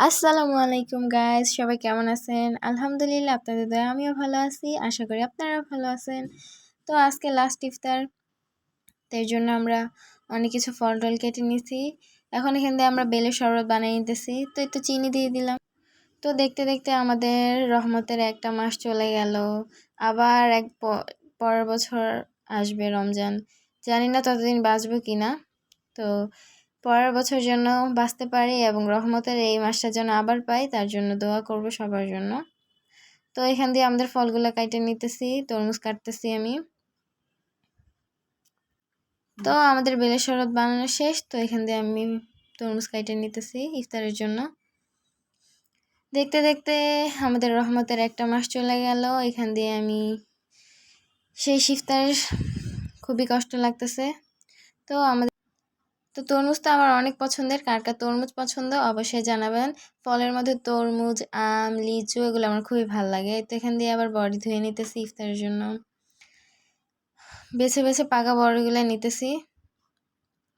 আসসালামু আলাইকুম গাইস, সবাই কেমন আছেন? আলহামদুলিল্লাহ, আপনাদের দয়ায় আমিও ভালো আছি। আশা করি আপনারাও ভালো আছেন। তো আজকে লাস্ট ইফতার, তাই জন্য আমরা অনেক কিছু ফল টল কেটে নিয়েছি। এখন এখান থেকে আমরা বেলের শরবত বানিয়ে নিতেছি। তো একটু চিনি দিয়ে দিলাম। তো দেখতে দেখতে আমাদের রহমতের একটা মাস চলে গেল। আবার পরের বছর আসবে রমজান। জানি না ততদিন বাঁচবো কিনা। তো পরের বছর যেন বাঁচতে পারি এবং রহমতের এই মাসটা যেন আবার পাই, তার জন্য দোয়া করব সবার জন্য। তো এখান দিয়ে আমাদের ফলগুলো কাইটে নিতেছি, তরমুজ কাটতেছি আমি। তো আমাদের বেলের শরবত বানানো শেষ। তো এখান দিয়ে আমি তরমুজ কাইটে নিতেছি ইফতারের জন্য। দেখতে দেখতে আমাদের রহমতের একটা মাস চলে গেল। এখান দিয়ে আমি সেই ইফতারের খুবই কষ্ট লাগতেছে। তো তরমুজ তো আমার অনেক পছন্দের। কার কার তরমুজ পছন্দ অবশ্যই জানাবেন। ফলের মধ্যে তরমুজ, আম, লিচু এগুলো আমার খুবই ভালো লাগে। তো এখান দিয়ে আবার বড়ি ধুয়ে নিতেছি ইফতারের জন্য। বেছে বেছে পাকা বড়িগুলো নিতেছি,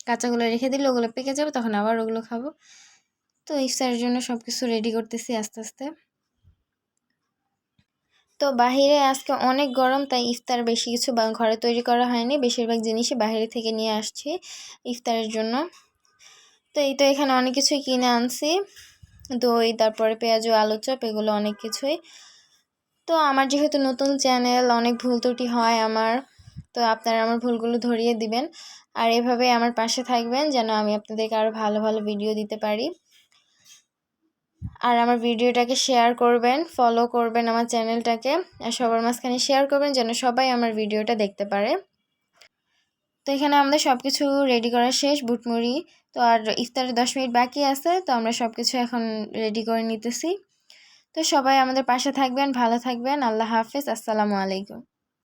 কাঁচাগুলো রেখে দিলে ওগুলো পেকে যাবে, তখন আবার ওগুলো খাবো। তো ইফতারের জন্য সব কিছু রেডি করতেছি আস্তে আস্তে। তো বাহিরে আজকে অনেক গরম, তাই ইফতার বেশি কিছু ঘরে তৈরি করা হয়নি। বেশিরভাগ জিনিসই বাইরে থেকে নিয়ে আসছি ইফতারের জন্য। তো এই তো এখানে অনেক কিছুই কিনে আনছি, দই, তারপরে পেঁয়াজু, আলু চপ, এগুলো অনেক কিছুই। তো আমার যেহেতু নতুন চ্যানেল, অনেক ভুল ত্রুটি হয় আমার। তো আপনারা আমার ভুলগুলো ধরিয়ে দিবেন আর এভাবে আমার পাশে থাকবেন যেন আমি আপনাদেরকে আরও ভালো ভালো ভিডিও দিতে পারি। আর আমার ভিডিওটাকে শেয়ার করবেন, ফলো করবেন আমার চ্যানেলটাকে, আর সবার মাঝখানে শেয়ার করবেন যেন সবাই আমার ভিডিওটা দেখতে পারে। তো এখানে আমাদের সব কিছু রেডি করা শেষ, বুটমুড়ি। তো আর ইফতারের 10 মিনিট বাকি আছে। তো আমরা সব কিছু এখন রেডি করে নিতেছি। তো সবাই আমাদের পাশে থাকবেন, ভালো থাকবেন। আল্লাহ হাফেজ, আসসালামু আলাইকুম।